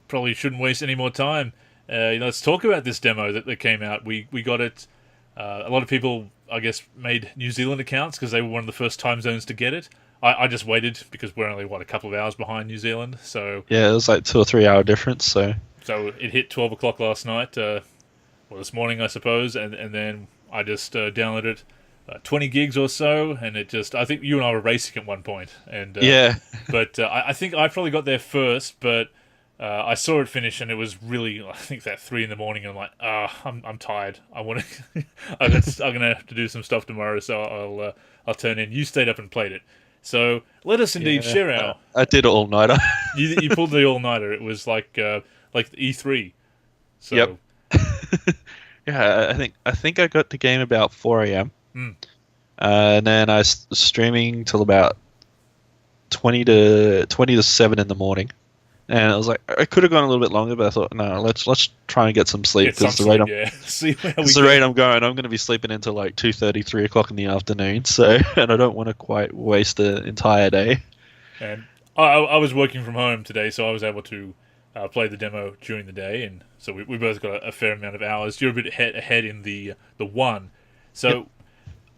probably shouldn't waste any more time. Let's talk about this demo that came out. We got it. A lot of people, I guess, made New Zealand accounts because they were one of the first time zones to get it. I just waited because we're only a couple of hours behind New Zealand. So Yeah, it was like 2 or 3 hour difference. So it hit 12 o'clock last night, this morning I suppose, and then I just downloaded 20 gigs or so, and it just I think you and I were racing at one point, and yeah, but I think I probably got there first, but I saw it finish, and it was really I think that 3 in the morning. And I'm like, I'm tired. I want to. I'm gonna have to do some stuff tomorrow, so I'll turn in. You stayed up and played it, so let us indeed yeah. share our. I did it all nighter. You pulled the all nighter. It was like E3. Yep. So Yeah, I think I got the game about 4 a.m. mm, And then I was streaming till about 20 to 7 in the morning. And I was like, I could have gone a little bit longer, but I thought, no, let's try and get some sleep get some because the rate sleep. Yeah, see how we the go. rate I'm going to be sleeping until like 2:30, 3 o'clock in the afternoon. So, and I don't want to quite waste the entire day. And I was working from home today, so I was able to play the demo during the day, and so we both got a fair amount of hours. You're a bit ahead in the one. Yep. So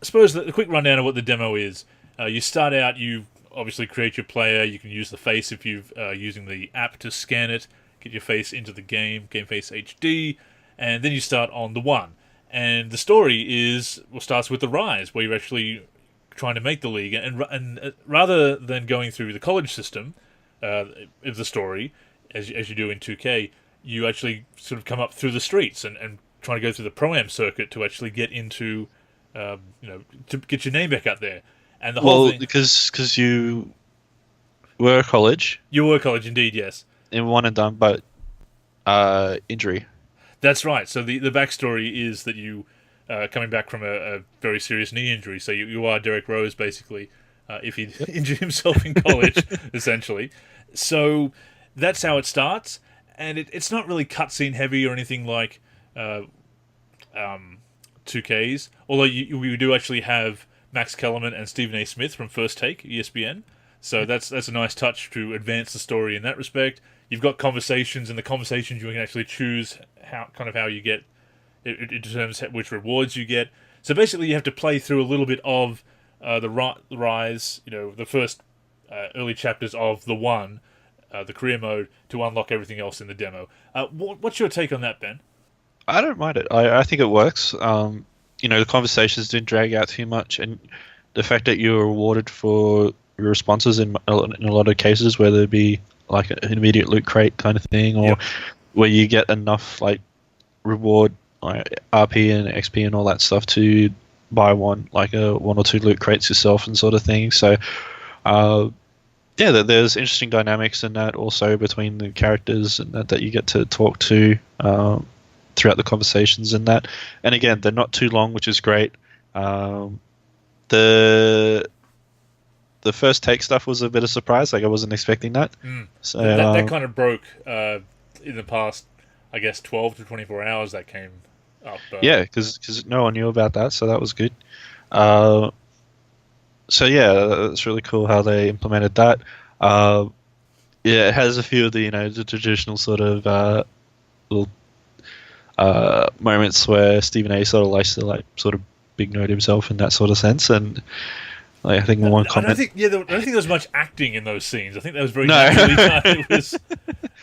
I suppose the quick rundown of what the demo is. You start out, you obviously create your player. You can use the face if you're using the app to scan it, get your face into the game face HD, and then you start on the one. And the story starts with the rise, where you're actually trying to make the league, and rather than going through the college system of the story, as you do in 2K, you actually sort of come up through the streets and trying to go through the pro-am circuit to actually get into, to get your name back out there. And the whole Well, thing. because you were at college You were college, indeed, yes. in one and done, but injury. That's right. So the backstory is that you coming back from a very serious knee injury. So you are Derek Rose, basically, if he Yep. injured himself in college, essentially. So that's how it starts. And it's not really cutscene heavy or anything like 2Ks. Although we do actually have Max Kellerman and Stephen A. Smith from First Take, ESPN. So that's a nice touch to advance the story in that respect. You've got conversations, and the conversations you can actually choose how you get. It determines which rewards you get. So basically, you have to play through a little bit of the rise. The first early chapters of the one, the career mode, to unlock everything else in the demo. What's your take on that, Ben? I don't mind it. I think it works. The conversations didn't drag out too much, and the fact that you were rewarded for your responses in a lot of cases, whether it be like an immediate loot crate kind of thing, or Yep. where you get enough like reward, like RP and XP and all that stuff to buy one or two loot crates yourself and sort of thing. So, there's interesting dynamics in that also between the characters and that you get to talk to throughout the conversations in that. And again, they're not too long, which is great. The first take stuff was a bit of a surprise. Like I wasn't expecting that. So That kind of broke in the past, I guess, 12 to 24 hours that came up. yeah, because no one knew about that, so that was good. Uh, so yeah, it's really cool how they implemented that. Yeah, it has a few of the traditional sort of little moments where Stephen A. sort of likes to sort of big note himself in that sort of sense, and I think one I don't comment. think, I don't think there was much acting in those scenes. I think that was very No. naturally done. It was,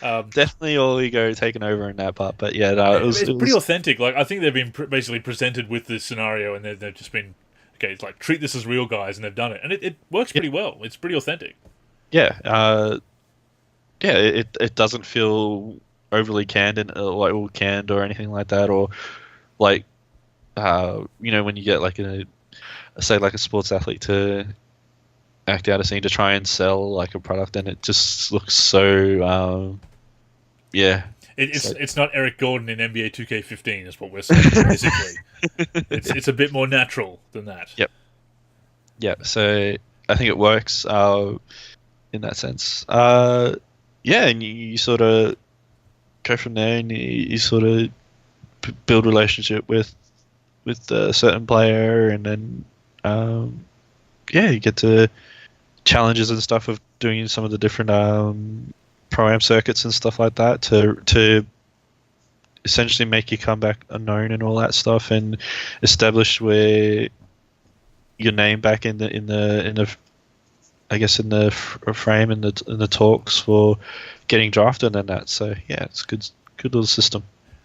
Definitely all ego taken over in that part, but yeah, no, it's pretty authentic. Like I think they've been basically presented with this scenario, and they've just been okay. It's like treat this as real, guys, and they've done it, and it works pretty well. It's pretty authentic. yeah, it doesn't feel overly canned and like all canned or anything like that, or like when you get like say like a sports athlete to act out a scene to try and sell like a product, and it just looks so yeah. It's not Eric Gordon in NBA 2K15 is what we're saying basically. It's a bit more natural than that. Yep. Yeah, so I think it works in that sense. Yeah, and you sort of go from there, and you sort of build relationship with a certain player, and then you get to challenges and stuff of doing some of the different pro-am circuits and stuff like that to essentially make your comeback unknown and all that stuff, and establish where your name back in the I guess in the frame in the talks for getting drafted and that. So yeah, it's good little system.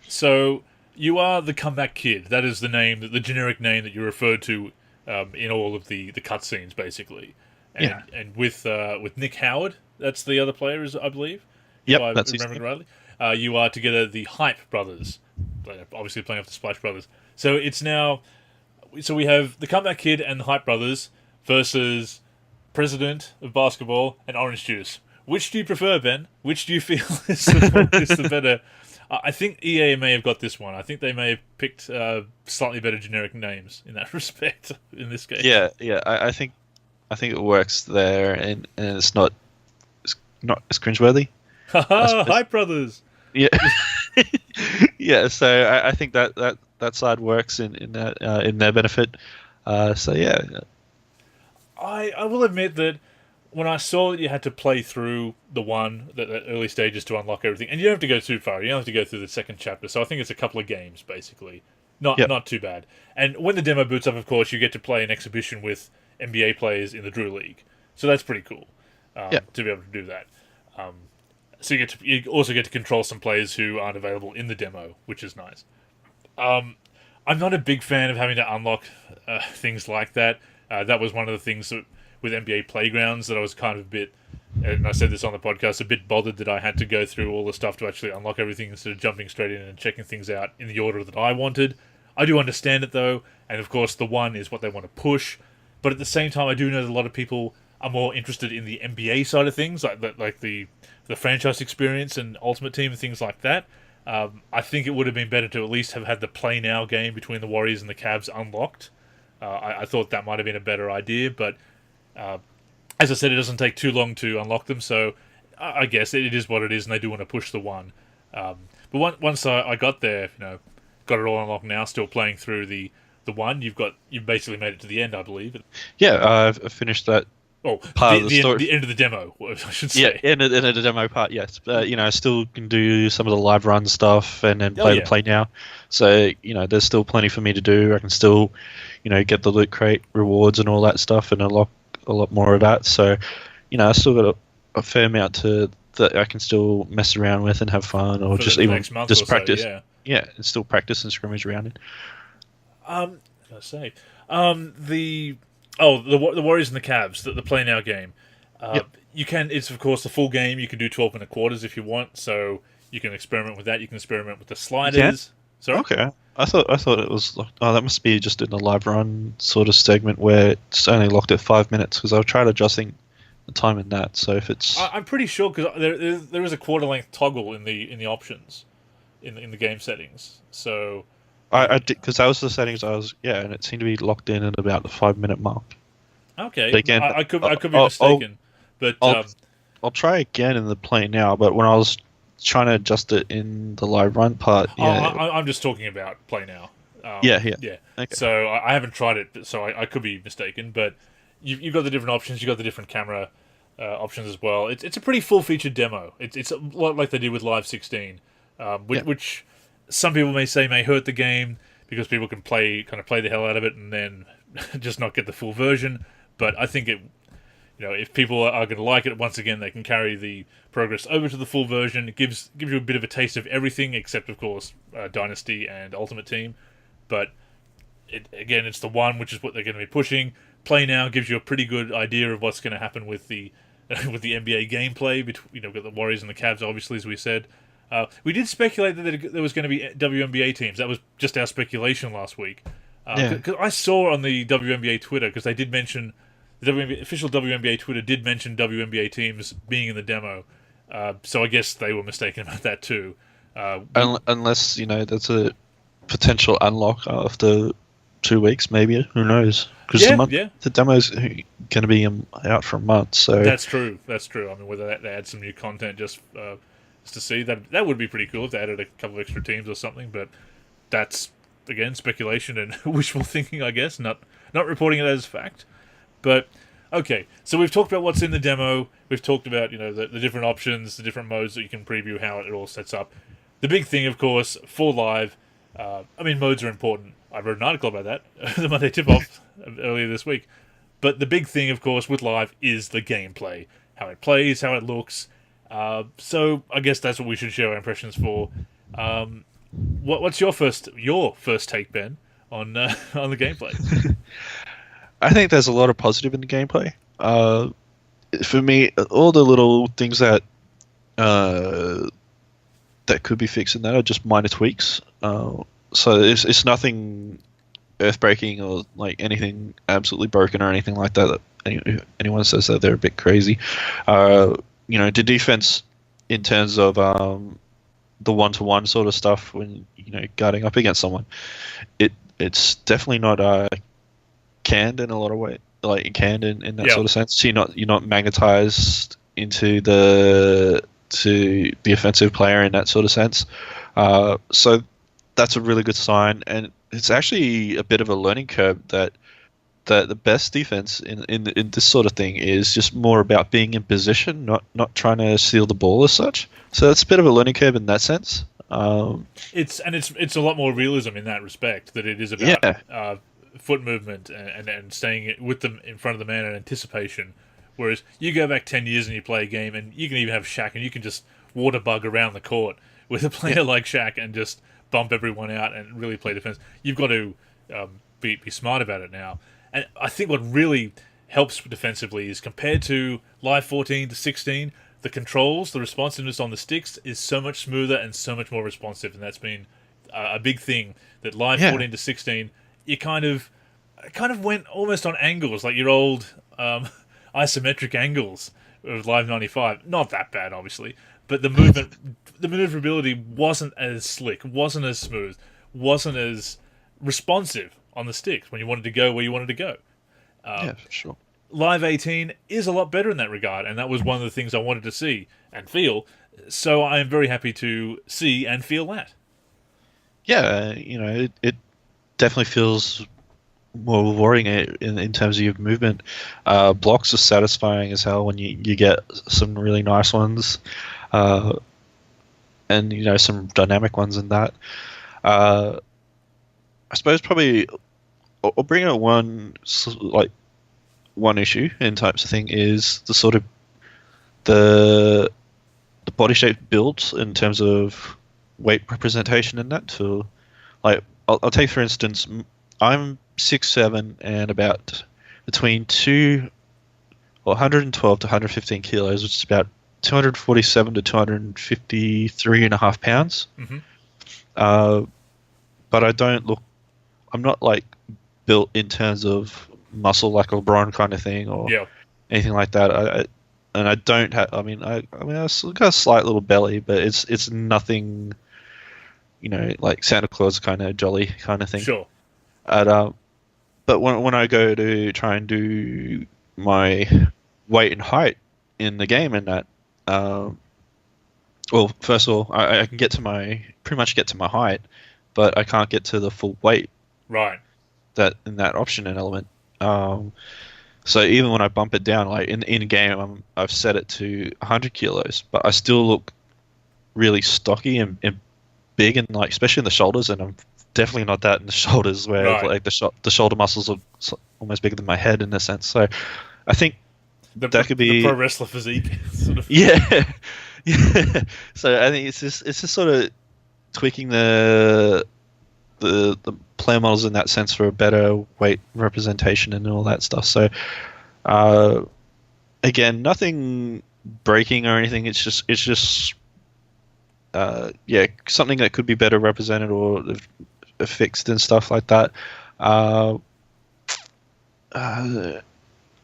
So you are the comeback kid. That is the name, the generic name that you referred to in all of the cutscenes, basically. And Yeah. and with Nick Howard, that's the other player, I believe, if Yep, I that's his remember name. rightly. You are together the Hype brothers, obviously playing off the Splash brothers. So it's now, so we have the comeback kid and the Hype brothers versus President of Basketball and Orange Juice. Which do you prefer, Ben? Which do you feel is the better? I think EA may have got this one. I think they may have picked slightly better generic names in that respect in this case. Yeah, yeah. I think it works there, and it's not as cringeworthy, I Haha, suppose. Hype Brothers! Yeah, yeah. So I think that side works in their benefit. So yeah, I will admit that when I saw that you had to play through the early stages to unlock everything, and you don't have to go too far. You don't have to go through the second chapter. So I think it's a couple of games basically. Not yeah, not too bad. And when the demo boots up, of course, you get to play an exhibition with NBA players in the Drew League. So that's pretty cool yeah. to be able to do that. Um, so you also get to control some players who aren't available in the demo, which is nice. I'm not a big fan of having to unlock things like that. That was one of the things that, with NBA Playgrounds, that I was kind of a bit, and I said this on the podcast, a bit bothered that I had to go through all the stuff to actually unlock everything instead of jumping straight in and checking things out in the order that I wanted. I do understand it though, and of course the one is what they want to push, but at the same time I do know that a lot of people are more interested in the NBA side of things, like the franchise experience and Ultimate Team and things like that. I think it would have been better to at least have had the Play Now game between the Warriors and the Cavs unlocked. I thought that might have been a better idea, but uh, as I said, it doesn't take too long to unlock them, so I guess it is what it is, and they do want to push the one. But once I got there, got it all unlocked now, still playing through the one. You've basically made it to the end, I believe. Yeah, I've finished that Oh, part of the story. the end of the demo, I should Yeah, say. in the demo part, yes. I still can do some of the live run stuff and then Oh play the yeah, play now. So, there's still plenty for me to do. I can still, get the loot crate rewards and all that stuff and unlock a lot more of that. So, I still got a fair amount that I can still mess around with and have fun, or for just the even next month just or so. practice. Yeah. Yeah, and still practice and scrimmage around it. I say, the Warriors and the Cavs, the Play Now game. Yep. It's of course the full game. You can do 12-minute quarters if you want, so you can experiment with that. You can experiment with the sliders. Sorry? Okay. I thought it was that must be just in the live run sort of segment where it's only locked at 5 minutes, because I've tried adjusting the time in that. So if it's I'm pretty sure because there is a quarter length toggle in the options in the game settings. So I did, because that was the settings and it seemed to be locked in at about the 5 minute mark. okay, But again, I could be I'll, mistaken, but I'll try again in the play now. But when I was trying to adjust it in the live run part, I'm just talking about Play Now. Yeah. Yeah. Okay. So I haven't tried it, so I could be mistaken. But you've got the different options. You've got the different camera options as well. It's a pretty full-featured demo. It's a lot like they did with Live 16, which some people may say may hurt the game because people can play the hell out of it and then just not get the full version. But I think if people are going to like it, once again, they can carry the progress over to the full version. It gives you a bit of a taste of everything, except, of course, Dynasty and Ultimate Team. But, it's the one, which is what they're going to be pushing. Play Now gives you a pretty good idea of what's going to happen with the with the NBA gameplay. Between, with the Warriors and the Cavs, obviously, as we said. We did speculate that there was going to be WNBA teams. That was just our speculation last week. Because I saw on the WNBA Twitter, because they did mention... The official WNBA Twitter did mention WNBA teams being in the demo, so I guess they were mistaken about that too. Unless that's a potential unlock after 2 weeks, maybe. Who knows? Because the demo's going to be out for a month. So that's true. I mean, whether they add some new content just to see that would be pretty cool if they added a couple of extra teams or something. But that's again speculation and wishful thinking, I guess. Not reporting it as fact. But Okay, so we've talked about what's in the demo. We've talked about the different options, the different modes that you can preview, how it all sets up. The big thing, of course, for live. I mean, modes are important. I wrote an article about that the Monday Tip Off earlier this week. But the big thing, of course, with live is the gameplay, how it plays, how it looks. So I guess that's what we should share our impressions for. What's your first take, Ben, on on the gameplay? I think there's a lot of positive in the gameplay. For me, all the little things that could be fixed in that are just minor tweaks. So it's nothing earth-breaking or like anything absolutely broken or anything like that. Anyone says that they're a bit crazy. The defense in terms of the one-to-one sort of stuff when guarding up against someone, it's definitely not canned in a lot of ways, like canned in that sort of sense. So you're not magnetized into the offensive player in that sort of sense. So that's a really good sign, and it's actually a bit of a learning curve that the best defense in this sort of thing is just more about being in position, not trying to steal the ball as such. So it's a bit of a learning curve in that sense. It's a lot more realism in that respect, that it is about foot movement and staying with them in front of the man and anticipation. Whereas you go back 10 years and you play a game, and you can even have Shaq, and you can just water bug around the court with a player like Shaq and just bump everyone out and really play defense. You've got to be smart about it now. And I think what really helps defensively is, compared to Live 14 to 16, the controls, the responsiveness on the sticks is so much smoother and so much more responsive, and that's been a big thing. That Live 14 to 16, you kind of went almost on angles, like your old isometric angles of Live 95. Not that bad, obviously, but the maneuverability wasn't as slick, wasn't as smooth, wasn't as responsive on the sticks when you wanted to go where you wanted to go. For sure. Live 18 is a lot better in that regard, and that was one of the things I wanted to see and feel. So I am very happy to see and feel that. Yeah, it definitely feels more rewarding in terms of your movement. Blocks are satisfying as hell when you get some really nice ones, and some dynamic ones in that. I suppose probably I'll bring out one issue in types of thing is the sort of the body shape builds in terms of weight representation in that. So, like, I'll take for instance, I'm 6'7" and about between 112 to 115 kilos, which is about 247 to 253 and a half pounds. Mm-hmm. But I'm not like built in terms of muscle like a LeBron kind of thing or anything like that. I don't have. I still got a slight little belly, but it's nothing, like Santa Claus kind of jolly kind of thing. Sure. But when I go to try and do my weight and height in the game, and that, well, first of all, I can pretty much get to my height, but I can't get to the full weight. Right. That in that option and element. So even when I bump it down, like in game, I've set it to 100 kilos, but I still look really stocky and big, and like especially in the shoulders, and I'm definitely not that in the shoulders, where like the shoulder muscles are almost bigger than my head in a sense. So I think that could be the pro wrestler physique. Sort of. Yeah. So I think it's just sort of tweaking the player models in that sense for a better weight representation and all that stuff. So again, nothing breaking or anything. It's just something that could be better represented or fixed and stuff like that. I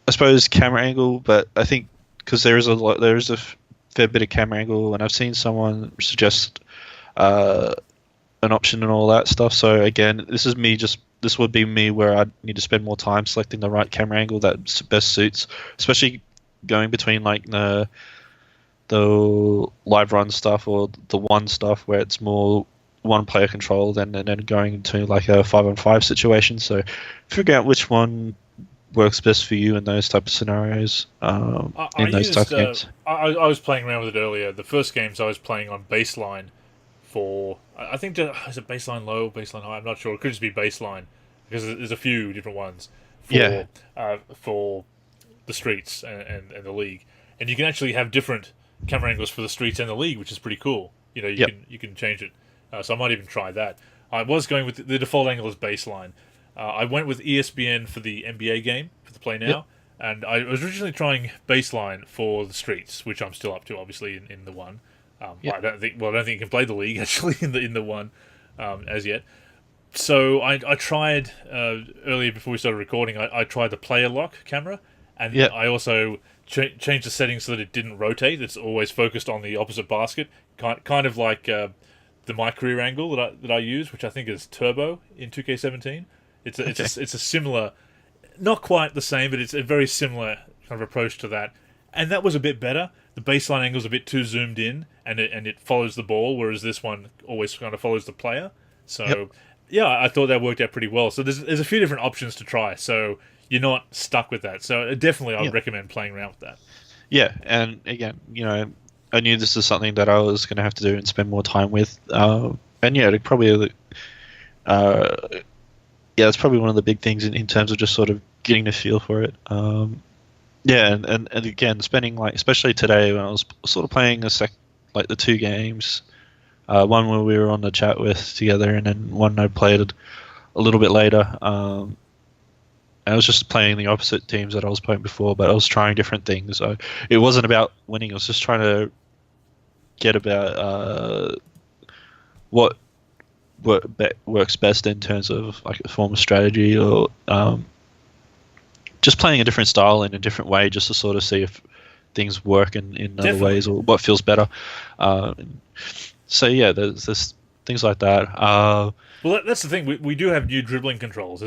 suppose camera angle, but I think because there is a fair bit of camera angle, and I've seen someone suggest an option and all that stuff. So again, this would be me where I need to spend more time selecting the right camera angle that best suits, especially going between like the live run stuff or the one stuff where it's more one player controlled, and then going into like a 5-on-5 situation. So figure out which one works best for you in those type of scenarios, I in those type used of games. I was playing around with it earlier. The first games I was playing on baseline for I think is it baseline low, baseline high. I'm not sure. It could just be baseline because there's a few different ones Yeah, for the streets and the league, and you can actually have different camera angles for the streets and the league, which is pretty cool. You know, yep, you can change it. So I might even try that. I was going with the default angle is baseline. I went with ESPN for the NBA game for the Play yep, Now, and I was originally trying baseline for the streets, which I'm still up to, obviously in the one. yep, I don't think you can play the league actually in the one as yet. So I tried earlier before we started recording. I tried the player lock camera, and yep. I also changed the settings so that it didn't rotate. It's always focused on the opposite basket, kind of like the my career angle that I use, which I think is turbo in 2K17. Okay. It's a similar, not quite the same, but it's a very similar kind of approach to that. And that was a bit better. The baseline angle's a bit too zoomed in, and it follows the ball, whereas this one always kind of follows the player. Yep. So yeah, I thought that worked out pretty well. So there's a few different options to try, so you're not stuck with that. So definitely, I would Yep. recommend playing around with that. Yeah, and again, I knew this is something that I was going to have to do and spend more time with. And yeah, it probably, uh, yeah, it's probably one of the big things in terms of just sort of getting the feel for it. Yeah, and again, spending like, especially today when I was sort of playing like the two games, one where we were on the chat with together, and then one I played a little bit later. I was just playing the opposite teams that I was playing before, but I was trying different things. So it wasn't about winning. I was just trying to get about what works best in terms of like a form of strategy, or just playing a different style in a different way, just to sort of see if things work in other Definitely. ways, or what feels better. Uh, so yeah, there's things like that. Well, that's the thing. We do have new dribbling controls.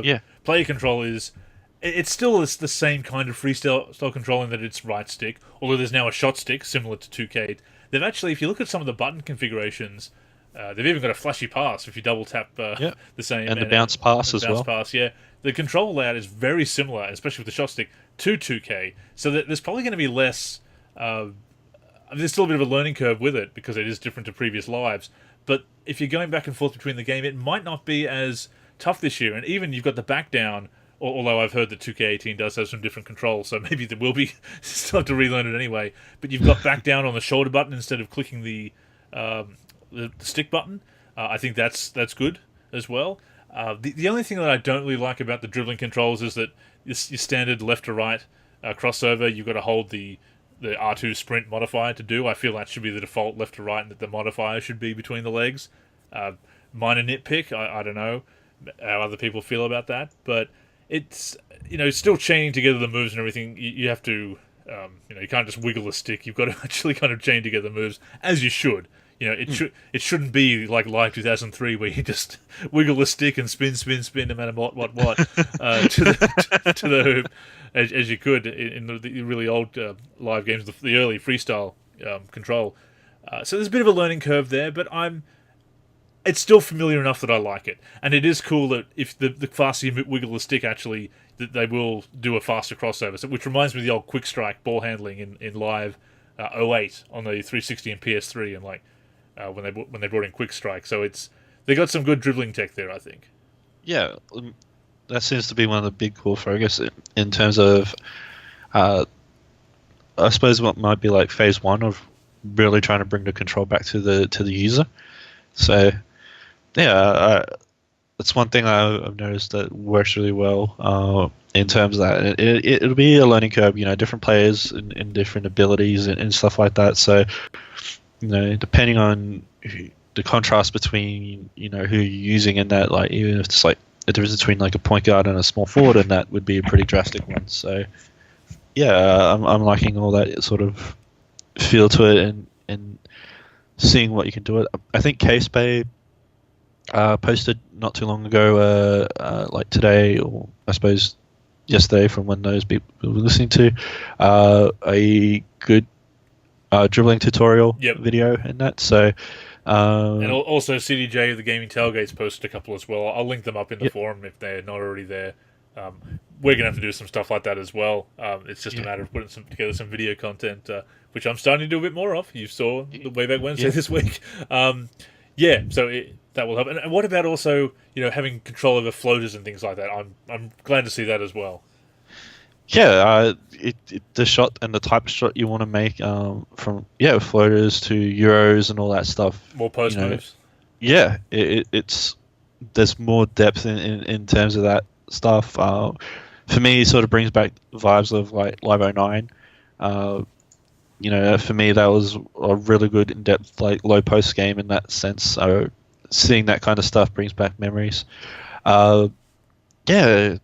Yeah, Player control is it's still the same kind of freestyle style controlling that it's right stick, although there's now a shot stick similar to 2K. They've actually, if you look at some of the button configurations, they've even got a flashy pass if you double tap yeah, the same and the bounce pass and as bounce well. pass. Yeah, the control layout is very similar, especially with the shot stick, to 2K. So there's probably going to be less. There's still a bit of a learning curve with it because it is different to previous lives. But if you're going back and forth between the game, it might not be as tough this year. And even you've got the back down, although I've heard that 2K18 does have some different controls, so maybe there will be still have to relearn it anyway. But you've got back down on the shoulder button instead of clicking the stick button. I think that's good as well. The only thing that I don't really like about the dribbling controls is that your standard left to right crossover, you've got to hold the R2 sprint modifier to do. I feel that should be the default left to right, and that the modifier should be between the legs. Minor nitpick. I don't know how other people feel about that, but it's still chaining together the moves and everything. You have to you can't just wiggle the stick. You've got to actually kind of chain together the moves as you should. It shouldn't be like Live 2003 where you just wiggle the stick and spin, spin, spin no matter what to the hoop as you could in the really old live games, the early freestyle control. So there's a bit of a learning curve there, but it's still familiar enough that I like it, and it is cool that if the faster you wiggle the stick, actually that they will do a faster crossover. So, which reminds me of the old quick strike ball handling in live '08 on the 360 and PS3, and like when they brought in quick strike. So they got some good dribbling tech there, I think. Yeah, that seems to be one of the big core focus in terms of, I suppose, what might be like phase one of really trying to bring the control back to the user. So yeah, that's one thing I've noticed that works really well in terms of that. It'll be a learning curve, different players and different abilities and stuff like that. So depending on the contrast between who you're using in that, like even if it's like the difference between like a point guard and a small forward, and that would be a pretty drastic one. So yeah, I'm liking all that sort of feel to it and seeing what you can do it. I think Case Bay posted not too long ago, like today, or I suppose yesterday, from when those people were listening to, a good dribbling tutorial Yep. video in that. So, And also CDJ of the Gaming Tailgates posted a couple as well. I'll link them up in the yep, forum if they're not already there. we're gonna have to do some stuff like that as well. It's just a Yeah. matter of putting together some video content, which I'm starting to do a bit more of. You saw the Wayback Wednesday Yeah. this week. Yeah, so that will help. And what about also having control over floaters and things like that? I'm glad to see that as well. Yeah, the shot and the type of shot you want to make, from floaters to euros and all that stuff. More post moves. Yeah, it's there's more depth in terms of that stuff. For me, it sort of brings back vibes of like Live 09. For me, that was a really good in-depth like low post game in that sense. So seeing that kind of stuff brings back memories. Uh, yeah,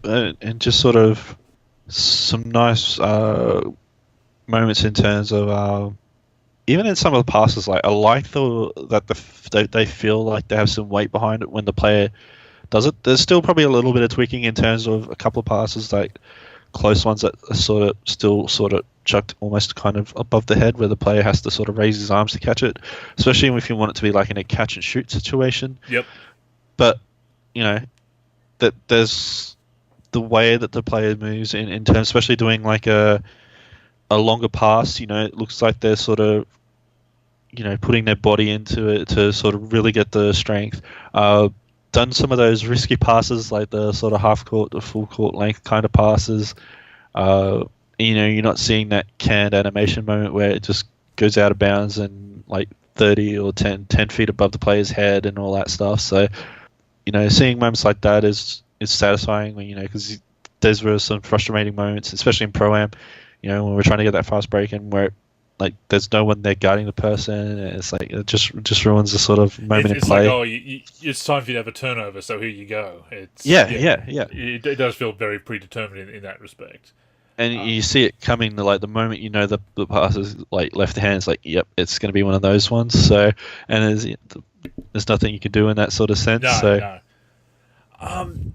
and just sort of some nice moments in terms of even in some of the passes. Like I like they feel like they have some weight behind it when the player does it. There's still probably a little bit of tweaking in terms of a couple of passes, like close ones that are sort of chucked almost kind of above the head, where the player has to sort of raise his arms to catch it, especially if you want it to be like in a catch and shoot situation. Yep. But that there's the way that the player moves in terms, especially doing like a longer pass. It looks like they're sort of putting their body into it to sort of really get the strength. Done some of those risky passes, like the sort of half court to full court length kind of passes. You're not seeing that canned animation moment where it just goes out of bounds and like 30 or 10 feet above the player's head and all that stuff. So, seeing moments like that is satisfying, because those were some frustrating moments, especially in Pro-Am, when we're trying to get that fast break and where like there's no one there guarding the person. And it's like it just ruins the sort of moment in play. Like, it's time for you to have a turnover, so here you go. Yeah. It does feel very predetermined in that respect. And you see it coming the moment the pass is like left hand. It's like, yep, it's going to be one of those ones. So, and there's nothing you can do in that sort of sense. No.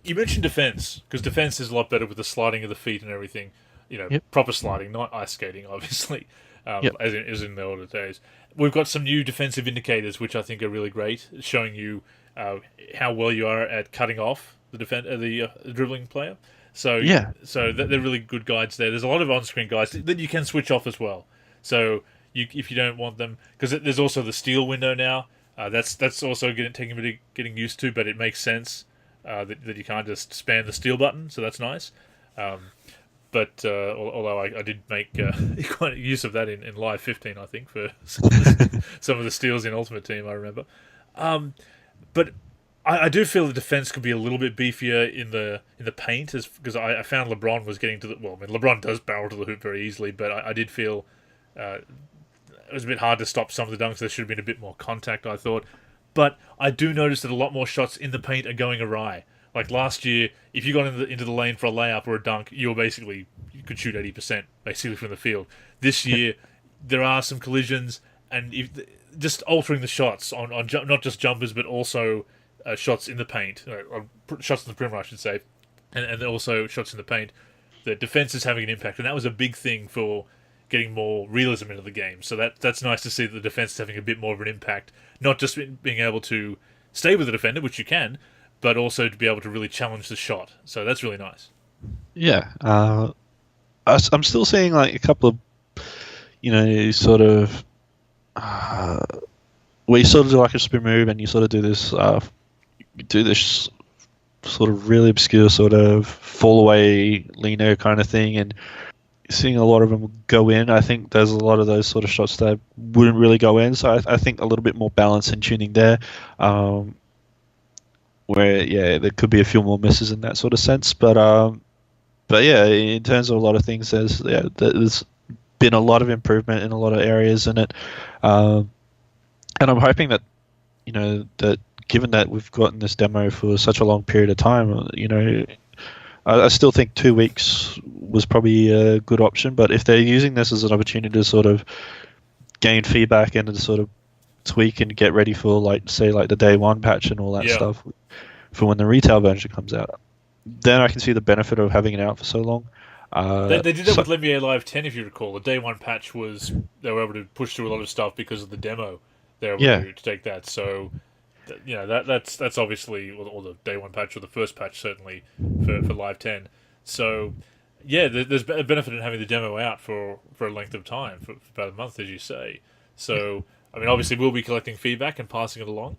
You mentioned defense, because defense is a lot better with the sliding of the feet and everything. Yep. Proper sliding, not ice skating, obviously, Yep. as in the older days. We've got some new defensive indicators, which I think are really great, showing you how well you are at cutting off the dribbling player. So they're really good guides there. There's a lot of on-screen guides that you can switch off as well. So if you don't want them, because there's also the steal window now. That's also taking a bit of getting used to, but it makes sense that you can't just spam the steal button. So that's nice. But although I did make quite use of that in Live 15, I think, for some of the steals in Ultimate Team, I remember. But I do feel the defense could be a little bit beefier in the paint, because I found LeBron was getting to the... Well, I mean, LeBron does barrel to the hoop very easily, but I did feel it was a bit hard to stop some of the dunks. There should have been a bit more contact, I thought. But I do notice that a lot more shots in the paint are going awry. Like last year, if you got into the lane for a layup or a dunk, you could shoot 80% basically from the field. This year, there are some collisions, and just altering the shots on not just jumpers but also shots in the paint, shots in the perimeter, I should say, and also shots in the paint. The defense is having an impact, and that was a big thing for getting more realism into the game. So that's nice to see that the defense is having a bit more of an impact, not just being able to stay with the defender, which you can, but also to be able to really challenge the shot. So that's really nice. Yeah. I'm still seeing like a couple of, sort of, where you sort of do like a spin move and you sort of do this sort of really obscure sort of fall away leaner kind of thing, and seeing a lot of them go in. I think there's a lot of those sort of shots that wouldn't really go in, so I think a little bit more balance and tuning there, where there could be a few more misses in that sort of sense, but yeah, in terms of a lot of things, there's been a lot of improvement in a lot of areas in it, and I'm hoping that that given that we've gotten this demo for such a long period of time, I still think 2 weeks was probably a good option. But if they're using this as an opportunity to sort of gain feedback and to sort of tweak and get ready for the day one patch and all that stuff for when the retail version comes out, then I can see the benefit of having it out for so long. They did that with NBA Live 10, if you recall. The day one patch was they were able to push through a lot of stuff because of the demo. They were able to take that. So That's obviously or the day one patch or the first patch certainly for Live 10. So yeah, there's a benefit in having the demo out for a length of time for about a month, as you say. So I mean, obviously we'll be collecting feedback and passing it along.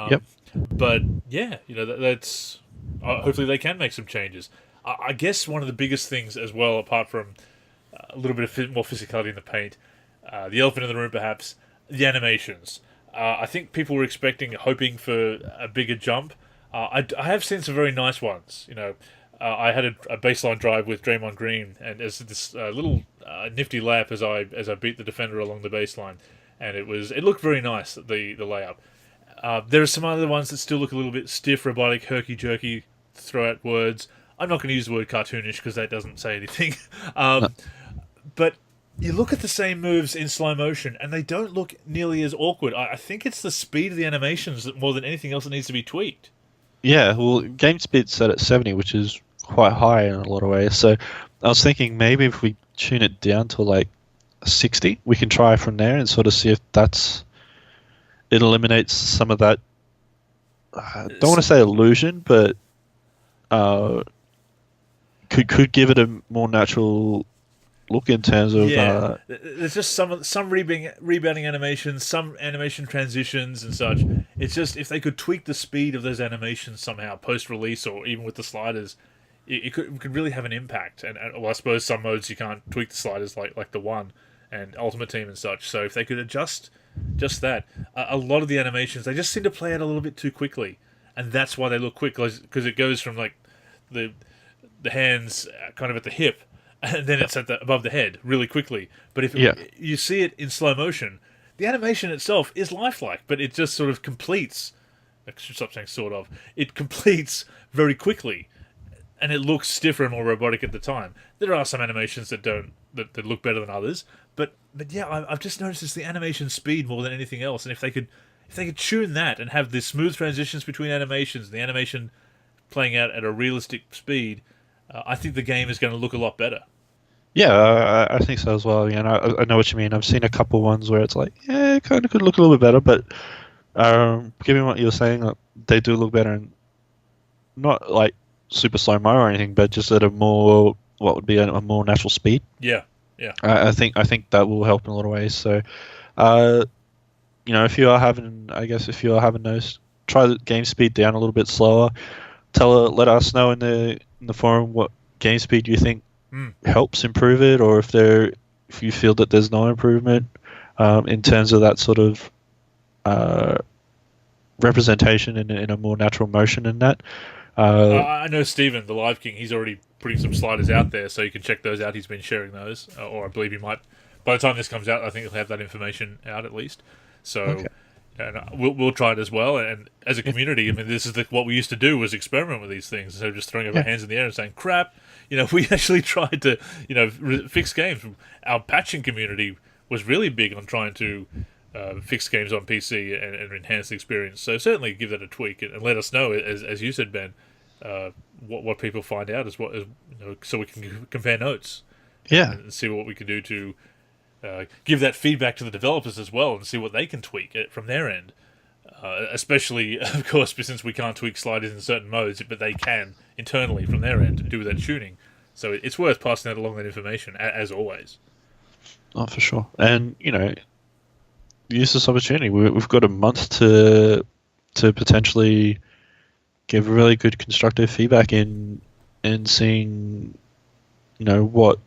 Yep. But yeah, that's hopefully they can make some changes. I guess one of the biggest things as well, apart from a little bit of more physicality in the paint, the elephant in the room perhaps, the animations. I think people were hoping for a bigger jump. I have seen some very nice ones. I had a baseline drive with Draymond Green, and as this little nifty layup as I beat the defender along the baseline, and it looked very nice, the layup. There are some other ones that still look a little bit stiff, robotic, herky jerky. Throw out words. I'm not going to use the word cartoonish because that doesn't say anything. No. But you look at the same moves in slow motion, and they don't look nearly as awkward. I think it's the speed of the animations that more than anything else that needs to be tweaked. Yeah, well, game speed's set at 70, which is quite high in a lot of ways. So I was thinking maybe if we tune it down to like 60, we can try from there and sort of see if it eliminates some of that. I don't want to say illusion, but could give it a more natural look in terms of there's just some rebounding animations, some animation transitions and such. It's just if they could tweak the speed of those animations somehow post release or even with the sliders, it could really have an impact. And well, I suppose some modes you can't tweak the sliders like the one and Ultimate Team and such. So if they could adjust just that, a lot of the animations they just seem to play out a little bit too quickly, and that's why they look quick because it goes from like the hands kind of at the hip, and then it's above the head really quickly. But if you see it in slow motion, the animation itself is lifelike, but it just sort of completes. I should stop saying sort of. It completes very quickly, and it looks stiffer and more robotic at the time. There are some animations that look better than others, but yeah, I've just noticed it's the animation speed more than anything else. And if they could tune that and have the smooth transitions between animations, and the animation playing out at a realistic speed, I think the game is going to look a lot better. Yeah, I think so as well. I know what you mean. I've seen a couple ones where it's like, yeah, it kind of could look a little bit better, but given what you were saying, they do look better, and not like super slow mo or anything, but just at a more what would be a more natural speed. Yeah. I think that will help in a lot of ways. So, if you are having those, try the game speed down a little bit slower. Let us know in the forum what game speed you think helps improve it, or if you feel that there's no improvement in terms of that sort of representation in a more natural motion in that. I know Steven, the Live King, he's already putting some sliders out there, so you can check those out. He's been sharing those, or I believe he might. By the time this comes out, I think he'll have that information out at least. So, Okay. And we'll try it as well. And as a community, I mean, this is what we used to do was experiment with these things instead of just throwing our hands in the air and saying crap. We actually tried to fix games. Our patching community was really big on trying to fix games on PC and enhance the experience. So certainly give that a tweak and let us know, as you said, Ben, what people find out so we can compare notes. Yeah. And see what we can do to give that feedback to the developers as well and see what they can tweak it from their end. Especially, of course, since we can't tweak sliders in certain modes, but they can internally from their end do that tuning. So it's worth passing that along, that information, as always. Oh, for sure. And, use this opportunity. We've got a month to potentially give really good constructive feedback in seeing, what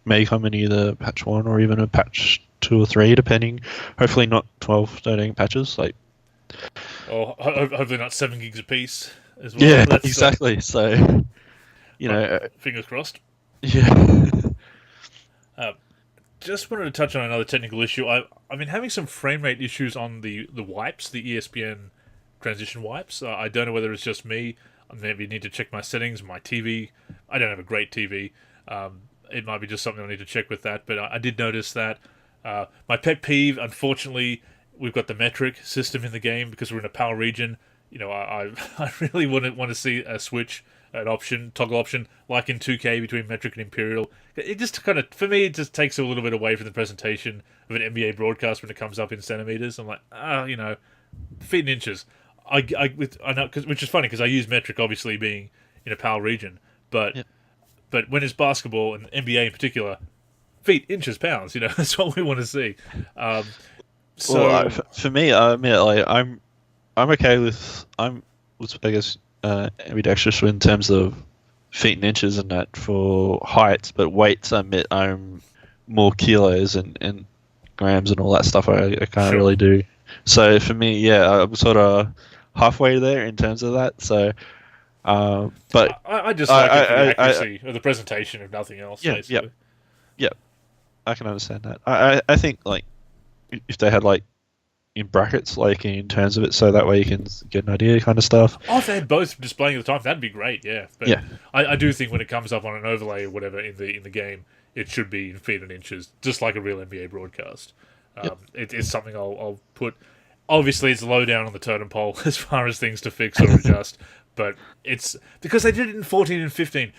may come in either patch 1 or even a patch 2 or 3, depending. Hopefully not 12, 13 patches. Or hopefully not 7 gigs a piece as well. Yeah, exactly. So, fingers crossed. Yeah. Just wanted to touch on another technical issue. I've been having some frame rate issues on the wipes, the ESPN transition wipes. I don't know whether it's just me. I maybe need to check my settings, my TV. I don't have a great TV. It might be just something I need to check with that. But I did notice that. My pet peeve, unfortunately, we've got the metric system in the game because we're in a PAL region. I really want to see a switch, an option, toggle option, like in 2K between metric and imperial. It just kind of, for me, it just takes a little bit away from the presentation of an NBA broadcast when it comes up in centimeters. I'm like, feet and inches. I know, which is funny because I use metric obviously being in a PAL region, but Yeah. but when it's basketball and NBA in particular, feet, inches, pounds, that's what we want to see. Um, Well, so for me, I mean, like I'm okay with I guess ambidextrous in terms of feet and inches and that for heights, but weights, I admit I'm more kilos and grams and all that stuff. I can't sure, really do. So for me, yeah, I'm sort of halfway there in terms of that. So, but I just like it for the I accuracy of the presentation, if nothing else, yeah, yeah, basically. yeah, I can understand that. I think like if they had like in brackets, like in terms of it, so that way you can get an idea, kind of stuff. Oh, if they had both displaying at the time, that'd be great. Yeah, but Yeah, I do think when it comes up on an overlay or whatever in the game, it should be in feet and inches, just like a real NBA broadcast. yep, It's something I'll put. Obviously, it's low down on the totem pole as far as things to fix or adjust, but it's because they did it in 14 and 15.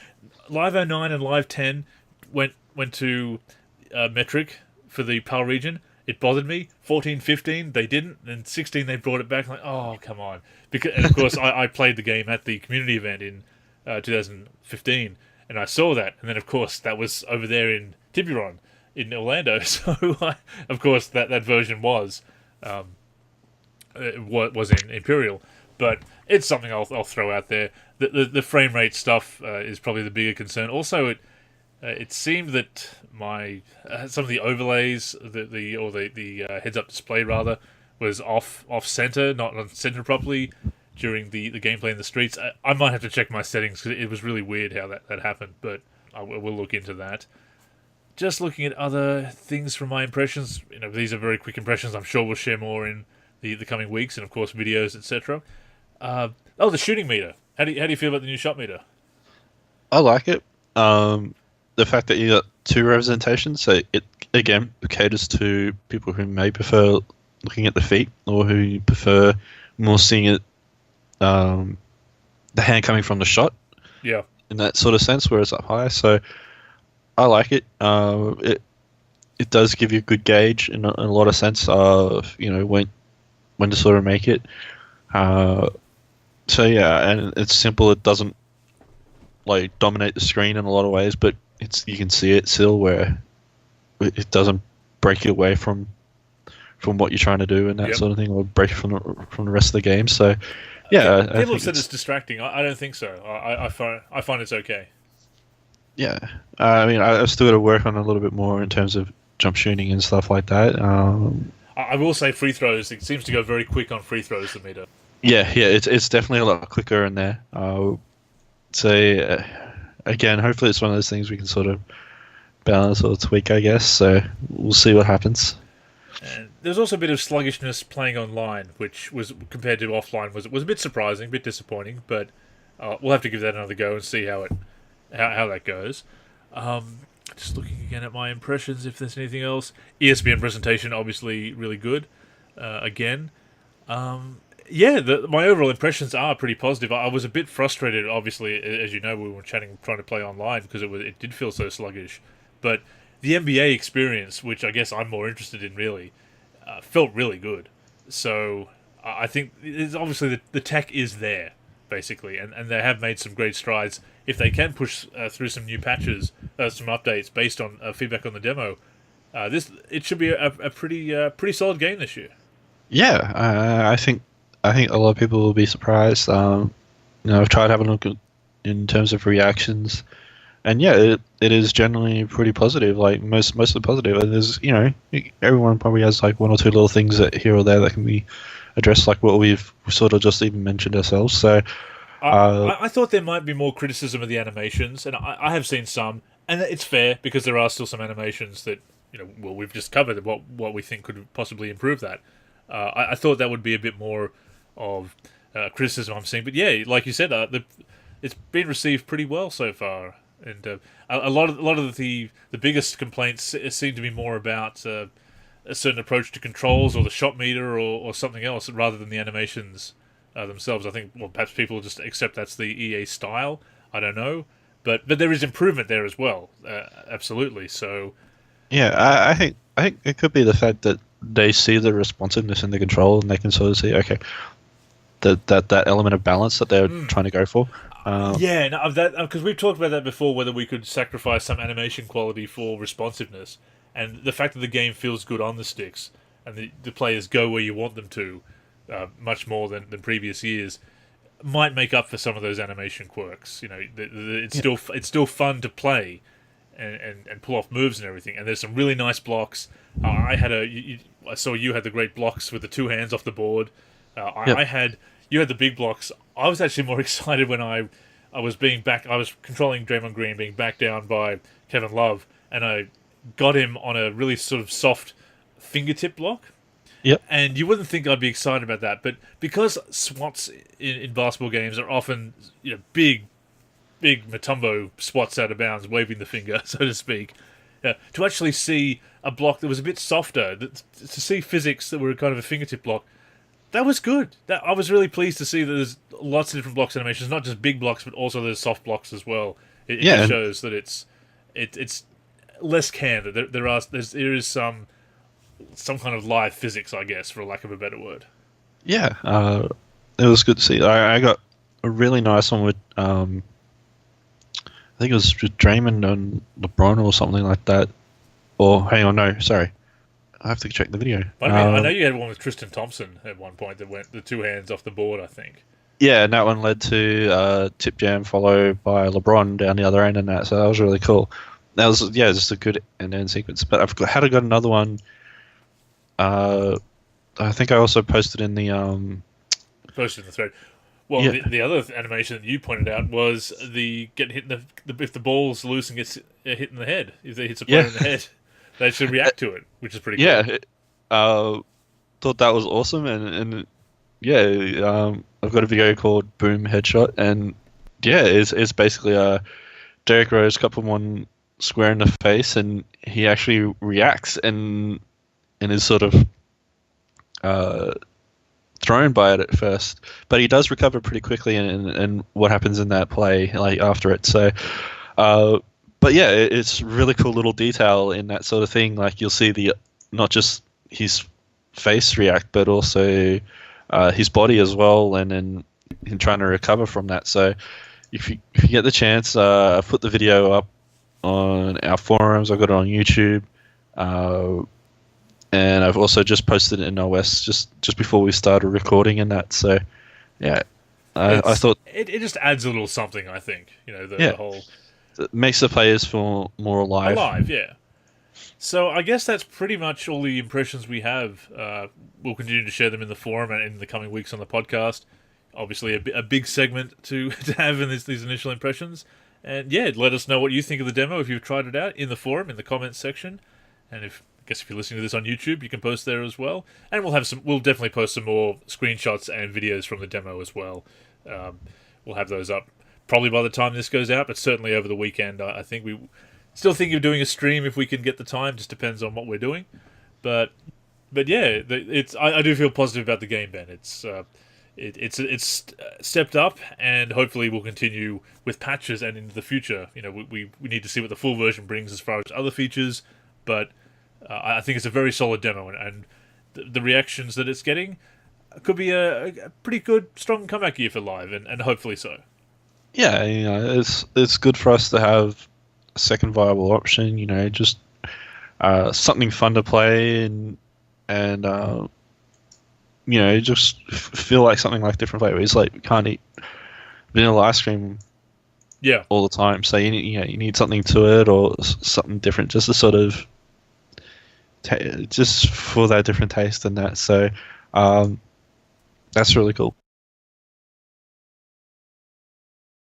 Live 09 and Live 10 went to metric for the PAL region. It bothered me. 14, 15, they didn't, and 16 they brought it back. I'm like, oh, come on! And of course, I played the game at the community event in 2015, and I saw that, and then of course that was over there in Tiburon in Orlando. So of course that version was in Imperial, but it's something I'll throw out there. The frame rate stuff is probably the bigger concern. Also, it seemed that my some of the overlays, the heads up display rather, was off center, not on center properly during the gameplay in the streets. I might have to check my settings because it was really weird how that happened, but we'll look into that. Just looking at other things from my impressions, these are very quick impressions. I'm sure we'll share more in the coming weeks, and of course videos, etc. The shooting meter. How do you feel about the new shot meter? I like it. The fact that you got two representations, so it again caters to people who may prefer looking at the feet or who prefer more seeing it, the hand coming from the shot. Yeah. In that sort of sense, where it's up high. So I like it. It does give you a good gauge in a lot of sense of when to sort of make it. So yeah, and it's simple. It doesn't like dominate the screen in a lot of ways, but you can see it still where it doesn't break you away from what you're trying to do and that Yep. sort of thing, or break from the rest of the game. So yeah, I People think have said it's distracting. I don't think so. I find it's okay. yeah. I mean, I've still got to work on a little bit more in terms of jump shooting and stuff like that. I will say free throws. It seems to go very quick on free throws. The meter. Yeah, it's definitely a lot quicker in there. So again, hopefully it's one of those things we can sort of balance or tweak, I guess. So we'll see what happens. And there's also a bit of sluggishness playing online, which was compared to offline was a bit surprising, a bit disappointing. But we'll have to give that another go and see how that goes. Just looking again at my impressions, if there's anything else. ESPN presentation, obviously really good. Again, my overall impressions are pretty positive. I was a bit frustrated, obviously, as you know, we were trying to play online because it did feel so sluggish. But the NBA experience, which I guess I'm more interested in, really, felt really good. So I think it's obviously the tech is there, basically, and they have made some great strides. If they can push through some new patches, some updates based on feedback on the demo, it should be a pretty solid game this year. Yeah, I think a lot of people will be surprised. I've tried having a look in terms of reactions, and yeah, it is generally pretty positive. Like mostly positive. And there's everyone probably has like one or two little things that here or there that can be addressed, like what we've sort of just even mentioned ourselves. So I thought there might be more criticism of the animations, and I have seen some, and it's fair because there are still some animations that we've just covered what we think could possibly improve that. I thought that would be a bit more of criticism I'm seeing, but yeah, like you said, it's been received pretty well so far, and a lot of the biggest complaints seem to be more about a certain approach to controls or the shot meter or something else rather than the animations themselves. I think perhaps people just accept that's the EA style. I don't know, but there is improvement there as well, absolutely. So yeah, I think it could be the fact that they see the responsiveness in the control and they can sort of see, okay, that element of balance that they're trying to go for. Yeah, no, that because we've talked about that before, whether we could sacrifice some animation quality for responsiveness, and the fact that the game feels good on the sticks, and the players go where you want them to, much more than previous years, might make up for some of those animation quirks. You know, it's still fun to play, and pull off moves and everything. And there's some really nice blocks. I saw you had the great blocks with the two hands off the board. You had the big blocks. I was actually more excited when I was controlling Draymond Green being backed down by Kevin Love, and I got him on a really sort of soft fingertip block. Yep. And you wouldn't think I'd be excited about that, but because swats in basketball games are often, big Matumbo swats out of bounds, waving the finger, so to speak, to actually see a block that was a bit softer, to see physics that were kind of a fingertip block, that was good. I was really pleased to see that there's lots of different blocks animations, not just big blocks, but also there's soft blocks as well. It just shows that it's less canned. There is some kind of live physics, I guess, for lack of a better word. Yeah, it was good to see. I got a really nice one with, I think it was with Draymond and LeBron or something like that. Or, hang on, no, sorry. I have to check the video. I know you had one with Tristan Thompson at one point that went the two hands off the board, I think. Yeah, and that one led to tip jam followed by LeBron down the other end and that, so that was really cool. That was, just a good end-to-end sequence. But I got another one. I think I also posted in the Posted in the thread. Well, the other animation that you pointed out was the getting hit if the ball's loose and gets hit in the head. If it hits a player in the head, they should react to it, which is pretty cool. Yeah, thought that was awesome, and I've got a video called Boom Headshot, and it's basically Derrick Rose got one square in the face, and he actually reacts and is sort of thrown by it at first, but he does recover pretty quickly, and what happens in that play like after it. So, but yeah, it's really cool little detail in that sort of thing. Like you'll see not just his face react, but also his body as well, and in trying to recover from that. So if you get the chance, I've put the video up on our forums. I've got it on YouTube. And I've also just posted it in OS just before we started recording and that. So, yeah, I thought it just adds a little something. I think the whole it makes the players feel more alive. Yeah. So I guess that's pretty much all the impressions we have. We'll continue to share them in the forum and in the coming weeks on the podcast. Obviously, a big segment to have in these initial impressions. And let us know what you think of the demo if you've tried it out in the forum, in the comments section, and if you're listening to this on YouTube, you can post there as well. And we'll definitely post some more screenshots and videos from the demo as well. We'll have those up probably by the time this goes out, but certainly over the weekend. I think we still think of doing a stream if we can get the time. Just depends on what we're doing. But yeah, I do feel positive about the game, Ben. It's stepped up, and hopefully we'll continue with patches and into the future. We need to see what the full version brings as far as other features, but I think it's a very solid demo, and the reactions that it's getting could be a pretty good, strong comeback year for Live, and hopefully so. Yeah, it's good for us to have a second viable option. Just something fun to play, and just feel like something like different flavors. Like we can't eat vanilla ice cream, all the time. So you need something to it or something different, just to sort of just for that different taste and that. So that's really cool.